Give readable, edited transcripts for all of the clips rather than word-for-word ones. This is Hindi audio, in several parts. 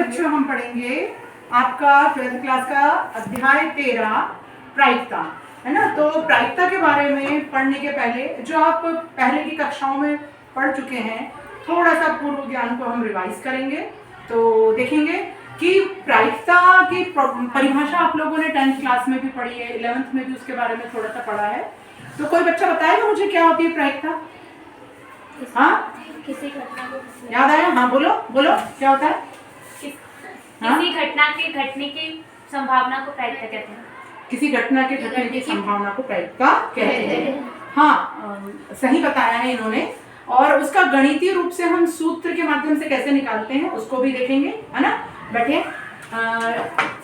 बच्चों हम पढ़ेंगे आपका 12th क्लास का अध्याय 13 प्रायिकता, है ना। तो प्रायिकता के बारे में पढ़ने के पहले जो आप पहले की कक्षाओं में पढ़ चुके हैं, थोड़ा सा पूर्व ज्ञान को हम रिवाइज करेंगे। तो देखेंगे कि प्रायिकता की परिभाषा आप लोगों ने 10th क्लास में भी पढ़ी है, 11th में भी उसके बारे में थोड़ा सा पढ़ा है। तो कोई बच्चा बताएगा मुझे क्या होती है प्रायिकता? हाँ, किसी घटना को याद आया? हाँ बोलो बोलो, क्या होता है? किसी घटना के घटने की संभावना को प्रायिकता कहते हैं। किसी घटना के घटने की संभावना को प्रायिकता कहते हैं। हाँ, सही बताया है इन्होंने। और उसका गणितीय रूप से हम सूत्र के माध्यम से कैसे निकालते हैं उसको भी देखेंगे, है ना। बैठे।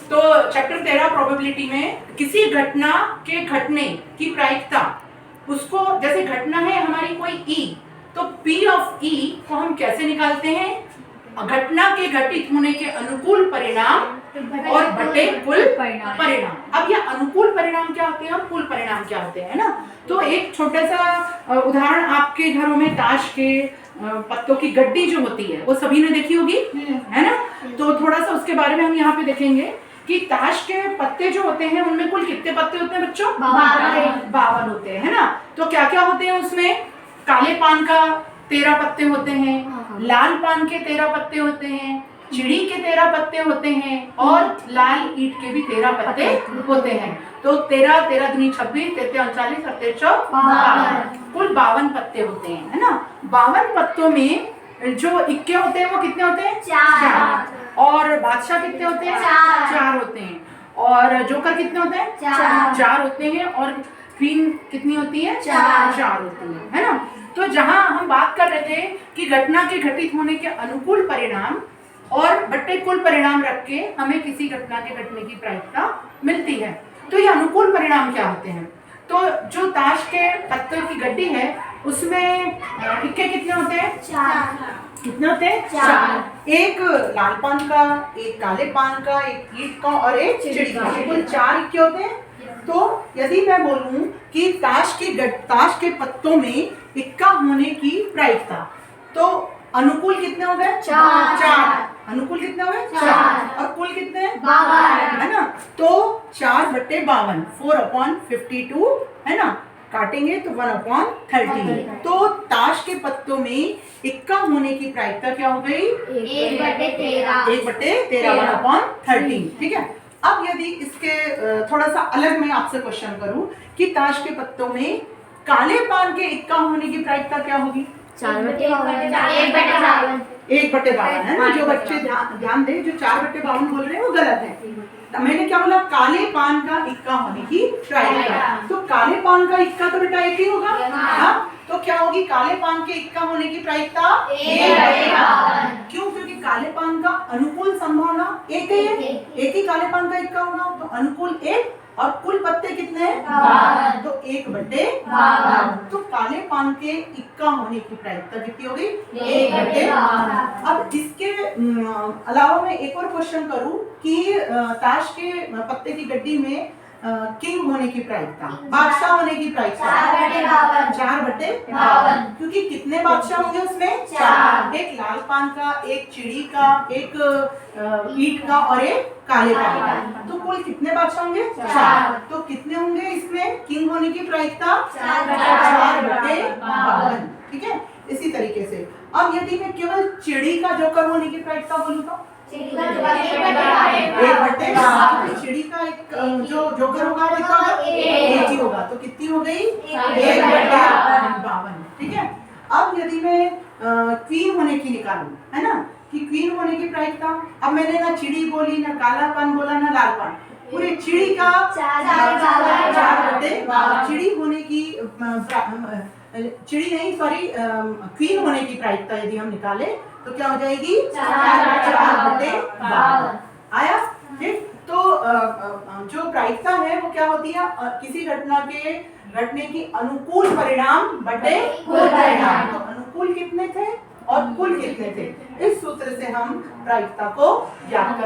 तो चैप्टर 13 प्रोबेबिलिटी में किसी घटना के घटने की प्रायिकता, उसको जैसे घटना है हमारी कोई ई, तो P ऑफ E को हम कैसे निकालते हैं? घटना के घटित होने के अनुकूल परिणाम और बटे कुल परिणाम। अब ये अनुकूल परिणाम क्या होते हैं और कुल परिणाम क्या होते हैं, ना। तो एक छोटा सा उदाहरण, आपके घरों में ताश के पत्तों की गड्डी जो होती है वो सभी ने देखी होगी, है ना। तो थोड़ा सा उसके बारे में हम यहाँ पे देखेंगे कि ताश के पत्ते जो होते हैं उनमें कुल कितने पत्ते होते हैं बच्चों? 52 होते हैं, है ना। तो क्या क्या होते हैं उसमें? काले पान का 13 पत्ते होते हैं, लाल पान के 13 पत्ते होते हैं, चिड़ी के 13 पत्ते होते हैं और लाल ईंट के भी 13 पत्ते होते हैं। तो 13 13 दूनी 26, 33 39 और 33 52, कुल 52 पत्ते होते हैं, है ना। 52 पत्तों में जो इक्के होते हैं वो कितने होते हैं? 4। और बादशाह कितने होते हैं? 4 होते हैं। और जोकर कितने होते हैं? 4 होते हैं। और क्वीन कितनी होती है? 4 होती है ना। तो जहां हम बात कर रहे थे कि घटना के घटित होने के अनुकूल परिणाम और बट्टे कुल परिणाम रख के हमें किसी घटना के घटने की प्रायिकता मिलती है। तो ये अनुकूल परिणाम क्या होते हैं? तो जो ताश के पत्तों की गड्डी है उसमें इक्के कितने होते हैं? 4। कितने होते हैं? 4। एक लाल पान का, एक काले पान का, एक ईंट का और एक चिड़ी का, कुल 4 इक्के होते हैं। तो यदि मैं बोलूं कि ताश के पत्तों में इक्का होने की प्रायिकता, तो अनुकूल कितने हो गए? 4। अनुकूल कितने हो गए? 4। और कुल कितने? 52, है ना। तो 4/52, 4/52, है ना। काटेंगे तो 1/30। तो ताश के पत्तों में इक्का होने की प्रायिकता क्या हो गई? 1/13, 1/13, ठीक है। अब यदि इसके थोड़ा सा अलग मैं आपसे क्वेश्चन करूं कि ताश के पत्तों में काले पान के इक्का होने की प्रायिकता क्या होगी? 1/52, 1/52, है ना। जो बच्चे ध्यान दें, जो 4/52 बोल रहे हैं वो गलत है। मैंने क्या बोला? काले पान का इक्का होने की प्रायिकता। तो काले पान का इक्का तो बेटा एक ही होगा, हाँ। तो क्या होगी काले पान के इक्का होने की प्रायिकता? 1/52। क्यों? क्योंकि काले पान का अनुकूल संभावना एक ही है, एक ही काले पान का इक्का होगा, तो अनुकूल 1 और कुल पत्ते कितने हैं? 52, तो 1/52। तो काले पान के इक्का होने की प्रायिकता कितनी होगी? 1/52। अब इसके अलावा मैं एक और क्वेश्चन करूं कि ताश के पत्ते की गड्डी में किंग होने की प्रायिकता, बादशाह होने की प्रायिकता 4/52। क्योंकि कितने बादशाह होंगे उसमें? 4। एक लाल पान का, एक चिड़ी का, एक ईंट का और एक काले पान का। तो कुल कितने बादशाह होंगे? 4। तो कितने होंगे इसमें किंग होने की प्रायिकता? 4/52, ठीक है। इसी तरीके से अब यदि मैं केवल चिड़ी का जोकर होने की प्रायिकता बोलूं तो 1/52। चिड़ी का एक जो जोकर होगा वो कितना होगा? 1 ही होगा। तो कितनी हो गई? 1/52, ठीक है। अब यदि मैं क्वीन होने की निकालूं, है ना, कि क्वीन होने की प्रायिकता, अब मैंने ना चिड़ी बोली, ना काला पान बोला, ना लाल पान, पूरे चिड़ी का 4/52। चिड़ी होने की क्वीन होने की प्रायिकता यदि हम निकाले तो क्या हो जाएगी? 4/52 आया, ठीक। तो जो प्रायिकता है वो क्या होती है? किसी घटना के घटने की अनुकूल परिणाम बटे कुल परिणाम। तो अनुकूल कितने थे और कुल कितने थे, इस सूत्र से हम प्रायिकता को ज्ञात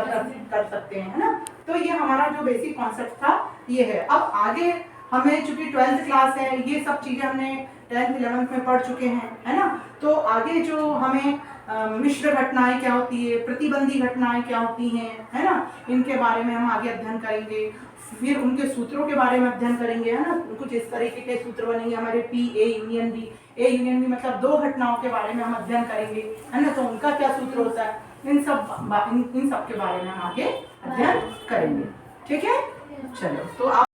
कर सकते हैं, है ना। तो ये हमारा जो बेसिक कॉन्सेप्ट था ये है। अब आगे हमें चूंकि 12th क्लास है, ये सब चीजें हमने 10th 11th में पढ़ चुके हैं, है ना। तो आगे जो हमें मिश्र घटनाएं क्या होती है, प्रतिबंधी घटनाएं क्या होती हैं, है ना, इनके बारे में हम आगे अध्ययन करेंगे। फिर उनके सूत्रों के बारे में अध्ययन करेंगे, है ना, कुछ इस तरीके के सूत्र बनेंगे हमारे P A union B। A union B मतलब दो घटनाओं के बारे में हम अध्ययन करेंगे, है ना, तो उनका क्या सूत्र होता है, इन सब के बारे में हम आगे अध्ययन करेंगे। ठीक है, चलो तो आप